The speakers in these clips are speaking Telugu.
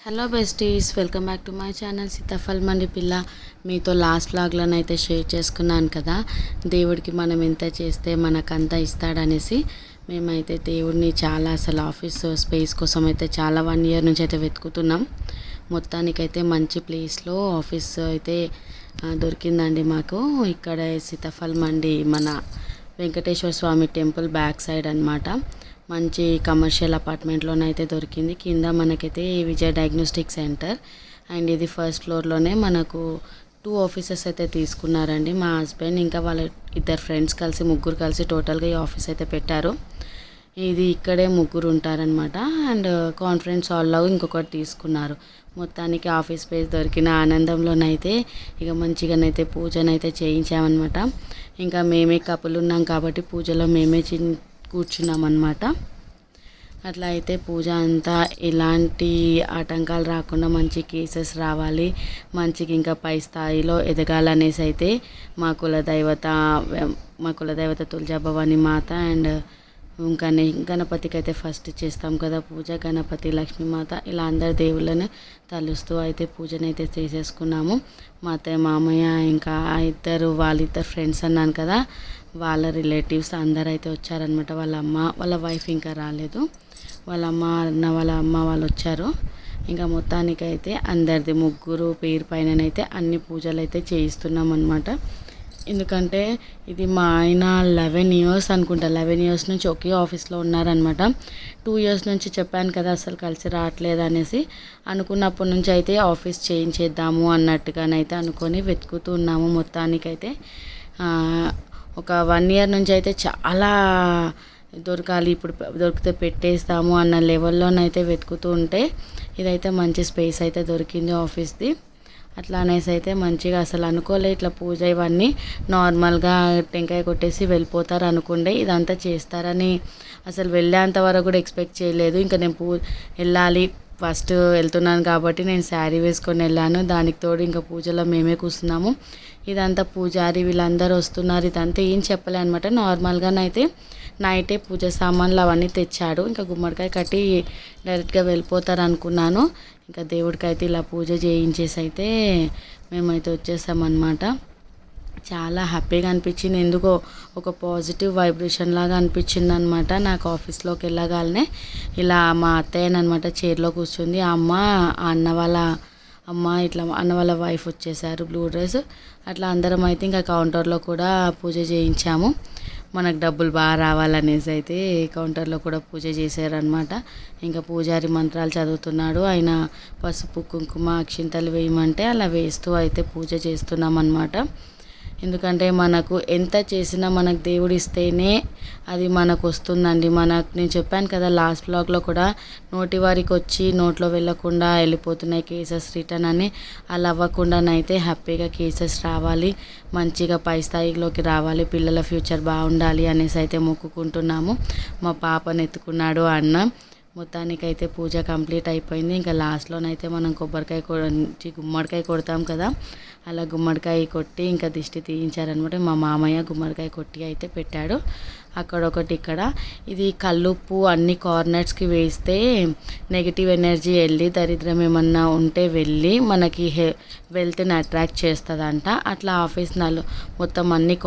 Hello besties, welcome back to my channel Sitaphal Mandi Pilla. మీతో లాస్ట్ వ్లాగ్లను అయితే షేర్ చేసుకున్నాను కదా, దేవుడికి మనం ఎంత చేస్తే మనకంత ఇస్తాడనేసి. మేమైతే దేవుడిని చాలా అసలు ఆఫీస్ స్పేస్ కోసం అయితే చాలా 1 year నుంచి అయితే వెతుకుతున్నాం. మొత్తానికైతే మంచి ప్లేస్లో ఆఫీస్ అయితే దొరికిందండి మాకు. ఇక్కడ సీతాఫల్ మండి మన వెంకటేశ్వర స్వామి టెంపుల్ బ్యాక్ సైడ్ అనమాట. మంచి కమర్షియల్ అపార్ట్మెంట్లోనైతే దొరికింది. కింద మనకైతే విజయ్ డయాగ్నోస్టిక్ సెంటర్, అండ్ ఇది ఫస్ట్ ఫ్లోర్లోనే మనకు 2 ఆఫీసెస్ అయితే తీసుకున్నారండి. మా హస్బెండ్ ఇంకా వాళ్ళ 2 ఫ్రెండ్స్ కలిసి, ముగ్గురు కలిసి టోటల్గా ఈ ఆఫీస్ అయితే పెట్టారు. ఇది ఇక్కడే ముగ్గురు ఉంటారనమాట. అండ్ కాన్ఫరెన్స్ హాల్లో ఇంకొకటి తీసుకున్నారు. మొత్తానికి ఆఫీస్ స్పేస్ దొరికిన ఆనందంలోనైతే ఇక మంచిగానైతే పూజనైతే చేయించామన్నమాట. ఇంకా మేమే కపుల్ ఉన్నాం కాబట్టి పూజలో మేమే కూర్చున్నాం అన్నమాట. అట్లా అయితే పూజ అంతా ఎలాంటి ఆటంకాలు రాకుండా మంచి కేసెస్ రావాలి, మంచిగా ఇంకా పై స్థాయిలో ఎదగాలనేసి అయితే మా కులదైవత తులజాభవాని మాత అండ్ ఇంకా గణపతికి అయితే ఫస్ట్ చేస్తాం కదా పూజ. గణపతి, లక్ష్మీమాత ఇలా అందరు దేవుళ్ళని తలుస్తూ అయితే పూజనైతే చేసేసుకున్నాము. మా అత్తయ్య, మామయ్య ఇంకా వాళ్ళిద్దరు ఫ్రెండ్స్ అన్నాను కదా, వాళ్ళ రిలేటివ్స్ అందరు అయితే వచ్చారనమాట. వాళ్ళ అమ్మ, వాళ్ళ వైఫ్ ఇంకా రాలేదు. వాళ్ళ అమ్మ వాళ్ళు వచ్చారు. ఇంకా మొత్తానికైతే అందరిది ముగ్గురు పేరు పైననైతే అన్ని పూజలు అయితే చేయిస్తున్నాం అనమాట. ఎందుకంటే ఇది మా ఆయన 11 years అనుకుంటా, 11 years నుంచి ఒకే ఆఫీస్లో ఉన్నారనమాట. 2 years నుంచి చెప్పాను కదా అసలు కలిసి రావట్లేదు అనేసి. అనుకున్నప్పటి నుంచి అయితే ఆఫీస్ చేంజ్ చేద్దాము అన్నట్టుగానైతే అనుకొని వెతుకుతూ ఉన్నాము. మొత్తానికైతే ఒక 1 year నుంచి అయితే చాలా దొరకాలి, ఇప్పుడు దొరికితే పెట్టేస్తాము అన్న లెవెల్లోనైతే వెతుకుతూ ఉంటే ఇదైతే మంచి స్పేస్ అయితే దొరికింది ఆఫీస్ది. అట్లా అనేసి అయితే మంచిగా అసలు అనుకోలే ఇట్లా పూజ ఇవన్నీ నార్మల్గా టెంకాయ కొట్టేసి వెళ్ళిపోతారు అనుకుండే, ఇదంతా చేస్తారని అసలు వెళ్ళేంత వరకు కూడా ఎక్స్పెక్ట్ చేయలేదు. ఇంకా నేను వెళ్ళాలి, ఫస్ట్ వెళ్తున్నాను కాబట్టి నేను శారీ వేసుకొని వెళ్ళాను. దానికి తోడు ఇంకా పూజలో మేమే కూర్చున్నాము. ఇదంతా పూజారి వీళ్ళందరూ వస్తున్నారు, ఇదంతా ఏం చెప్పలే అనమాట. నార్మల్గానైతే నైటే పూజ సామాన్లు అవన్నీ తెచ్చాడు. ఇంకా గుమ్మడికాయ కట్టి డైరెక్ట్గా వెళ్ళిపోతారు అనుకున్నాను. ఇంకా దేవుడికి అయితే ఇలా పూజ చేయించేసి అయితే మేమైతే వచ్చేసామన్నమాట. చాలా హ్యాపీగా అనిపించింది, ఎందుకో ఒక పాజిటివ్ వైబ్రేషన్ లాగా అనిపించింది అనమాట. నాకు ఆఫీస్లోకి వెళ్ళగానే ఇలా మా అత్తయ్యనమాట చైర్లో కూర్చుంది. ఆ అన్న వాళ్ళ అమ్మ, ఇట్లా అన్న వాళ్ళ వైఫ్ వచ్చేసారు, బ్లూ డ్రెస్. అట్లా అందరం అయితే ఇంకా కౌంటర్లో కూడా పూజ చేయించాము. మనకు డబ్బులు బాగా రావాలనేసి అయితే కౌంటర్లో కూడా పూజ చేశారనమాట. ఇంకా పూజారి మంత్రాలు చదువుతున్నాడు. ఆయన పసుపు, కుంకుమ, అక్షింతలు వేయమంటే అలా వేస్తూ అయితే పూజ చేస్తున్నాం అన్నమాట. ఎందుకంటే మనకు ఎంత చేసినా మనకు దేవుడు ఇస్తేనే అది మనకు వస్తుందండి. నేను చెప్పాను కదా లాస్ట్ బ్లాగ్లో కూడా, నోటి వారికి వచ్చి నోట్లో వెళ్ళకుండా వెళ్ళిపోతున్నాయి కేసెస్ రిటర్న్ అని. అలా అవ్వకుండానైతే హ్యాపీగా కేసెస్ రావాలి, మంచిగా పై స్థాయిలోకి రావాలి, పిల్లల ఫ్యూచర్ బాగుండాలి అనేసి అయితే మొక్కుకుంటున్నాము. మా పాపను ఎత్తుకున్నాడు అన్న. మొత్తానికైతే పూజ కంప్లీట్ అయిపోయింది. ఇంకా లాస్ట్లోనైతే మనం గుమ్మడికాయ కొడతాం కదా, అలా గుమ్మడికాయ కొట్టి ఇంకా దిష్టి తీయించారనమాట. మా మామయ్య గుమ్మడికాయ కొట్టి అయితే పెట్టాడు. అక్కడొకటి ఇక్కడ. ఇది కల్లుప్పు అన్ని కార్నర్స్కి వేస్తే నెగిటివ్ ఎనర్జీ వెళ్ళి, దరిద్రం ఏమన్నా ఉంటే వెళ్ళి మనకి వెల్త్ని అట్రాక్ట్ చేస్తుందంట. అట్లా ఆఫీస్ మొత్తం అన్ని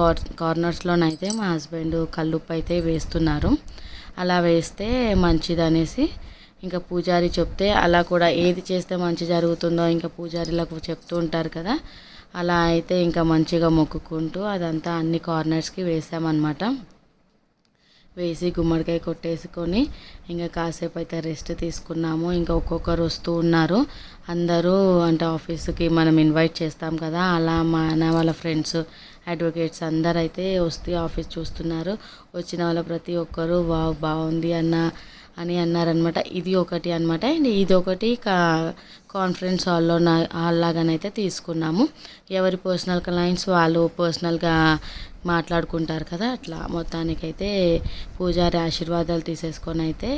కార్నర్స్లోనైతే మా హస్బెండ్ కల్లుప్పు అయితే వేస్తున్నారు. అలా వేస్తే మంచిదనేసి ఇంకా పూజారి చెప్తే, అలా కూడా ఏది చేస్తే మంచి జరుగుతుందో ఇంకా పూజారిలకు చెప్తూ ఉంటారు కదా, అలా అయితే ఇంకా మంచిగా మొక్కుకుంటూ అదంతా అన్ని కార్నర్స్కి వేసామన్నమాట. వేసి గుమ్మడికాయ కొట్టేసుకొని ఇంకా కాసేపు అయితే రెస్ట్ తీసుకున్నాము. ఇంకా ఒక్కొక్కరు వస్తూ ఉన్నారు అందరూ, అంటే ఆఫీస్కి మనం ఇన్వైట్ చేస్తాం కదా, అలా మా అన్న వాళ్ళ ఫ్రెండ్స్, అడ్వకేట్స్ అందరు అయితే వస్తే ఆఫీస్ చూస్తున్నారు. వచ్చిన వాళ్ళ ప్రతి ఒక్కరు బాగుంది అని అన్నారనమాట. ఇది ఒకటి అనమాట. అండ్ ఇది ఒకటి కాన్ఫరెన్స్ హాల్ లాగానైతే తీసుకున్నాము. ఎవరి పర్సనల్ క్లయింట్స్ వాళ్ళు పర్సనల్గా మాట్లాడుకుంటారు కదా, అట్లా మొత్తానికైతే పూజారి ఆశీర్వాదాలు తీసేసుకొని అయితే